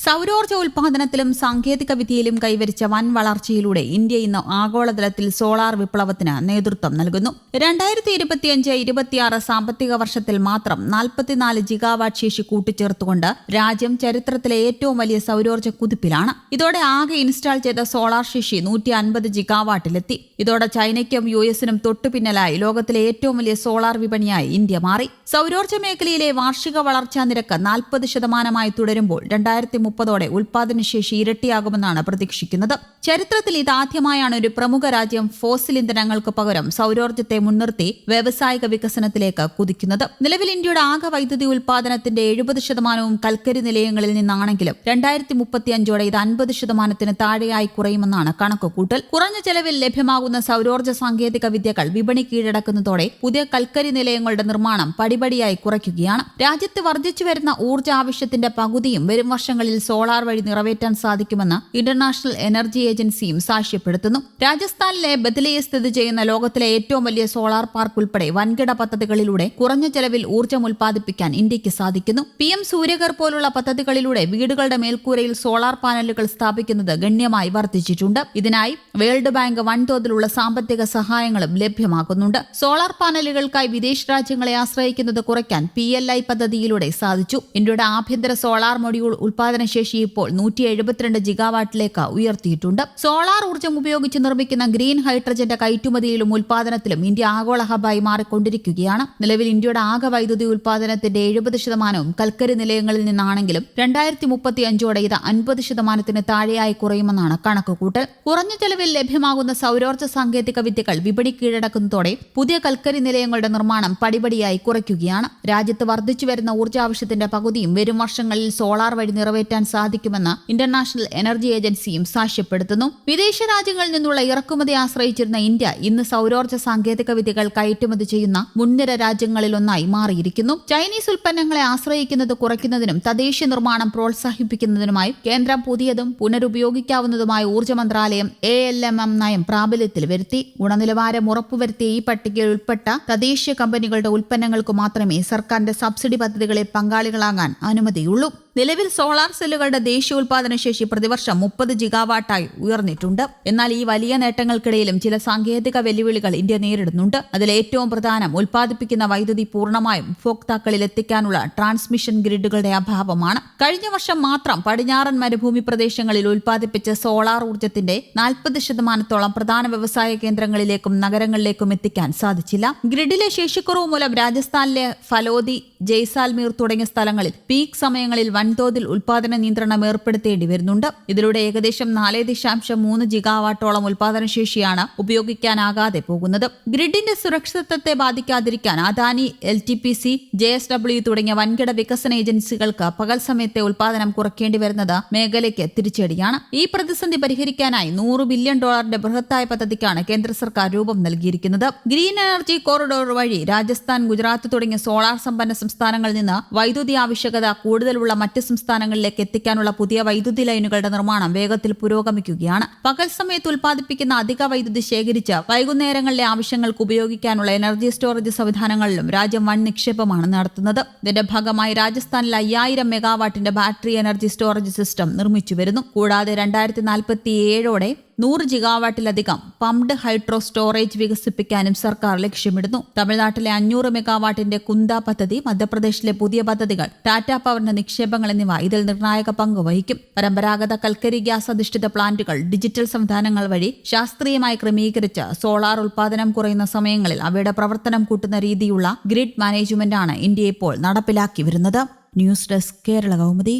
സൗരോർജ്ജ ഉൽപാദനത്തിലും സാങ്കേതിക വിദ്യയിലും കൈവരിച്ച വൻ വളർച്ചയിലൂടെ ഇന്ത്യ ഇന്ന് ആഗോളതലത്തിൽ സോളാർ വിപ്ലവത്തിന് നേതൃത്വം നൽകുന്നു. 2025-26 സാമ്പത്തിക വർഷത്തിൽ മാത്രം 44 ജിഗാവാട്ട് ശേഷി കൂട്ടിച്ചേർത്തുകൊണ്ട് രാജ്യം ചരിത്രത്തിലെ ഏറ്റവും വലിയ സൗരോർജ്ജ കുതിപ്പിലാണ്. ഇതോടെ ആകെ ഇൻസ്റ്റാൾ ചെയ്ത സോളാർ ശേഷി 150 ജിഗാവാട്ടിലെത്തി. ഇതോടെ ചൈനയ്ക്കും യുഎസിനും തൊട്ടുപിന്നലായി ലോകത്തിലെ ഏറ്റവും വലിയ സോളാർ വിപണിയായി ഇന്ത്യ മാറി. സൗരോർജ്ജ മേഖലയിലെ വാർഷിക വളർച്ചാ നിരക്ക് 40% തുടരുമ്പോൾ 2030 ഉൽപാദനശേഷി ഇരട്ടിയാകുമെന്നാണ് പ്രതീക്ഷിക്കുന്നത്. ചരിത്രത്തിൽ ഇതാദ്യമായാണ് ഒരു പ്രമുഖ രാജ്യം ഫോസിൽ ഇന്ധനങ്ങൾക്ക് പകരം സൗരോർജ്ജത്തെ മുൻനിർത്തി വ്യാവസായിക വികസനത്തിലേക്ക് കുതിക്കുന്നത്. നിലവിൽ ഇന്ത്യയുടെ ആകെ വൈദ്യുതി ഉൽപാദനത്തിന്റെ 70% കൽക്കരി നിലയങ്ങളിൽ നിന്നാണെങ്കിലും 2035 ഇത് 50% താഴെയായി കുറയുമെന്നാണ് കണക്കുകൂട്ടൽ. കുറഞ്ഞ ചെലവിൽ ലഭ്യമാകുന്ന സൗരോർജ്ജ സാങ്കേതിക വിദ്യകൾ വിപണി കീഴടക്കുന്നതോടെ പുതിയ കൽക്കരി നിലയങ്ങളുടെ നിർമ്മാണം പടിപടിയായി കുറയ്ക്കുകയാണ്. രാജ്യത്ത് വർദ്ധിച്ചുവരുന്ന ഊർജ്ജ ആവശ്യത്തിന്റെ പകുതിയും വരും വർഷങ്ങളിൽ സോളാർ വഴി നിറവേറ്റാൻ സാധിക്കുമെന്ന് ഇന്റർനാഷണൽ എനർജി ഏജൻസിയും സാക്ഷ്യപ്പെടുത്തുന്നു. രാജസ്ഥാനിലെ ബദലിയിൽ സ്ഥിതി ചെയ്യുന്ന ലോകത്തിലെ ഏറ്റവും വലിയ സോളാർ പാർക്ക് ഉൾപ്പെടെ വൻകിട പദ്ധതികളിലൂടെ കുറഞ്ഞ ചെലവിൽ ഊർജ്ജം ഉൽപ്പാദിപ്പിക്കാൻ ഇന്ത്യക്ക് സാധിക്കുന്നു. PM സൂര്യഘർ പോലുള്ള പദ്ധതികളിലൂടെ വീടുകളുടെ മേൽക്കൂരയിൽ സോളാർ പാനലുകൾ സ്ഥാപിക്കുന്നത് ഗണ്യമായി വർദ്ധിച്ചിട്ടുണ്ട്. ഇതിനായി വേൾഡ് ബാങ്ക് വൻതോതിലുള്ള സാമ്പത്തിക സഹായങ്ങളും ലഭ്യമാക്കുന്നുണ്ട്. സോളാർ പാനലുകൾക്കായി വിദേശ രാജ്യങ്ങളെ ആശ്രയിക്കുന്നത് കുറയ്ക്കാൻ PLI പദ്ധതിയിലൂടെ സാധിച്ചു. ഇന്ത്യയുടെ ആഭ്യന്തര സോളാർ മൊഡ്യൂൾ ഉൽപാദനശേഷി ഇപ്പോൾ 172 ജിഗാവാട്ടിലേക്ക് ഉയർത്തിയിട്ടുണ്ട്. സോളാർ ഊർജ്ജം ഉപയോഗിച്ച് നിർമ്മിക്കുന്ന ഗ്രീൻ ഹൈഡ്രജന്റെ കയറ്റുമതിയിലും ഉൽപാദനത്തിലും ഇന്ത്യ ആഗോള ഹബായി മാറിക്കൊണ്ടിരിക്കുകയാണ്. നിലവിൽ ഇന്ത്യയുടെ ആകെ വൈദ്യുതി ഉൽപാദനത്തിന്റെ 70% കൽക്കരി നിലയങ്ങളിൽ നിന്നാണെങ്കിലും 2035 ഇത് 50% താഴെയായി കുറയുമെന്നാണ് കണക്കുകൂട്ടൽ. കുറഞ്ഞ ചെലവിൽ ലഭ്യമാകുന്ന സൗരോർജ്ജ സാങ്കേതിക വിദ്യകൾ വിപണി കീഴടക്കുന്നതോടെ പുതിയ കൽക്കരി നിലയങ്ങളുടെ നിർമ്മാണം പടിപടിയായി കുറയ്ക്കുകയാണ്. രാജ്യത്ത് വർദ്ധിച്ചുവരുന്ന ഊർജ്ജാവശ്യത്തിന്റെ പകുതിയും വരും വർഷങ്ങളിൽ സോളാർ വഴി നിറവേറ്റാൻ സാധിക്കുമെന്ന് ഇന്റർനാഷണൽ എനർജി ഏജൻസിയും സാക്ഷ്യപ്പെടുത്തുന്നു. വിദേശ രാജ്യങ്ങളിൽ നിന്നുള്ള ഇറക്കുമതി ആശ്രയിച്ചിരുന്ന ഇന്ത്യ ഇന്ന് സൗരോർജ്ജ സാങ്കേതിക വിദ്യകൾ കയറ്റുമതി ചെയ്യുന്ന മുൻനിര രാജ്യങ്ങളിലൊന്നായി മാറിയിരിക്കുന്നു. ചൈനീസ് ഉൽപ്പന്നങ്ങളെ ആശ്രയിക്കുന്നത് കുറയ്ക്കുന്നതിനും തദ്ദേശീയ നിർമ്മാണം പ്രോത്സാഹിപ്പിക്കുന്നതിനുമായി കേന്ദ്രം പുതിയതും പുനരുപയോഗിക്കാവുന്നതുമായ ഊർജ്ജ മന്ത്രാലയം ALMM നയം പ്രാബല്യത്തിൽ വരുത്തി. ഗുണനിലവാരം ഉറപ്പുവരുത്തിയ ഈ പട്ടികയിൽ ഉൾപ്പെട്ട തദ്ദേശീയ കമ്പനികളുടെ ഉൽപ്പന്നങ്ങൾക്ക് മാത്രമേ സർക്കാരിന്റെ സബ്സിഡി പദ്ധതികളിൽ പങ്കാളികളാകാൻ അനുമതിയുള്ളൂ. നിലവിൽ സോളാർ സെല്ലുകളുടെ ദേശീയ ഉൽപാദനശേഷി പ്രതിവർഷം 30 ജിഗാവാട്ടായി ഉയർന്നിട്ടുണ്ട്. എന്നാൽ ഈ വലിയ നേട്ടങ്ങൾക്കിടയിലും ചില സാങ്കേതിക വെല്ലുവിളികൾ ഇന്ത്യ നേരിടുന്നുണ്ട്. അതിൽ ഏറ്റവും പ്രധാനം ഉൽപ്പാദിപ്പിക്കുന്ന വൈദ്യുതി പൂർണ്ണമായും ഉപഭോക്താക്കളിൽ എത്തിക്കാനുള്ള ട്രാൻസ്മിഷൻ ഗ്രിഡുകളുടെ അഭാവമാണ്. കഴിഞ്ഞ വർഷം മാത്രം പടിഞ്ഞാറൻ മരുഭൂമി പ്രദേശങ്ങളിൽ ഉൽപ്പാദിപ്പിച്ച സോളാർ ഊർജ്ജത്തിന്റെ 40% പ്രധാന വ്യവസായ കേന്ദ്രങ്ങളിലേക്കും നഗരങ്ങളിലേക്കും എത്തിക്കാൻ സാധിച്ചില്ല. ഗ്രിഡിലെ ശേഷിക്കുറവ് മൂലം രാജസ്ഥാനിലെ ഫലോദി, ജയ്സാൽമീർ തുടങ്ങിയ സ്ഥലങ്ങളിൽ പീക്ക് സമയങ്ങളിൽ വൻതോതിൽ ഉൽപാദന നിയന്ത്രണം ഏർപ്പെടുത്തേണ്ടി വരുന്നുണ്ട്. ഇതിലൂടെ ഏകദേശം 4.3 ജിഗാവാട്ടോളം ഉൽപാദനശേഷിയാണ് ഉപയോഗിക്കാനാകാതെ പോകുന്നത്. ഗ്രിഡിന്റെ സുരക്ഷിതത്വത്തെ ബാധിക്കാതിരിക്കാൻ അദാനി, LTPC, JSW തുടങ്ങിയ വൻകിട വികസന ഏജൻസികൾക്ക് പകൽ സമയത്തെ ഉൽപാദനം കുറയ്ക്കേണ്ടി വരുന്നത് മേഖലയ്ക്ക് തിരിച്ചടിയാണ്. ഈ പ്രതിസന്ധി പരിഹരിക്കാനായി $100 ബില്യൺ ബൃഹത്തായ പദ്ധതിക്കാണ് കേന്ദ്ര സർക്കാർ രൂപം നൽകിയിരിക്കുന്നത്. ഗ്രീൻ എനർജി കോറിഡോർ വഴി രാജസ്ഥാൻ, ഗുജറാത്ത് തുടങ്ങിയ സോളാർ സമ്പന്ന സംസ്ഥാനങ്ങളിൽ നിന്ന് വൈദ്യുതി ആവശ്യകത കൂടുതലുള്ള മറ്റ് സംസ്ഥാനങ്ങളിലേക്ക് എത്തിക്കാനുള്ള പുതിയ വൈദ്യുതി ലൈനുകളുടെ നിർമ്മാണം വേഗത്തിൽ പുരോഗമിക്കുകയാണ്. പകൽ സമയത്ത് ഉൽപ്പാദിപ്പിക്കുന്ന അധിക വൈദ്യുതി ശേഖരിച്ച് വൈകുന്നേരങ്ങളിലെ ആവശ്യങ്ങൾക്ക് ഉപയോഗിക്കാനുള്ള എനർജി സ്റ്റോറേജ് സംവിധാനങ്ങളിലും രാജ്യം വൻ നിക്ഷേപമാണ് നടത്തുന്നത്. ഇതിന്റെ ഭാഗമായി രാജസ്ഥാനിൽ 5000 മെഗാവാട്ടിന്റെ ബാറ്ററി എനർജി സ്റ്റോറേജ് സിസ്റ്റം നിർമ്മിച്ചു വരുന്നു. കൂടാതെ 2047 100 ജിഗാവാട്ടിലധികം പംപ്ഡ് ഹൈഡ്രോ സ്റ്റോറേജ് വികസിപ്പിക്കാനും സർക്കാർ ലക്ഷ്യമിടുന്നു. തമിഴ്നാട്ടിലെ 500 മെഗാവാട്ടിന്റെ കുന്ദ പദ്ധതി, മധ്യപ്രദേശിലെ പുതിയ പദ്ധതികൾ, ടാറ്റ പവറിന്റെ നിക്ഷേപങ്ങൾ എന്നിവ ഇതിൽ നിർണായക പങ്ക് വഹിക്കും. പരമ്പരാഗത കൽക്കരി ഗ്യാസ് അധിഷ്ഠിത പ്ലാന്റുകൾ ഡിജിറ്റൽ സംവിധാനങ്ങൾ വഴി ശാസ്ത്രീയമായി ക്രമീകരിച്ച് സോളാർ ഉൽപാദനം കുറയുന്ന സമയങ്ങളിൽ അവയുടെ പ്രവർത്തനം കൂട്ടുന്ന രീതിയുള്ള ഗ്രിഡ് മാനേജ്മെന്റാണ് ഇന്ത്യ ഇപ്പോൾ നടപ്പിലാക്കി വരുന്നത്. News desk, Kerala Kaumudi.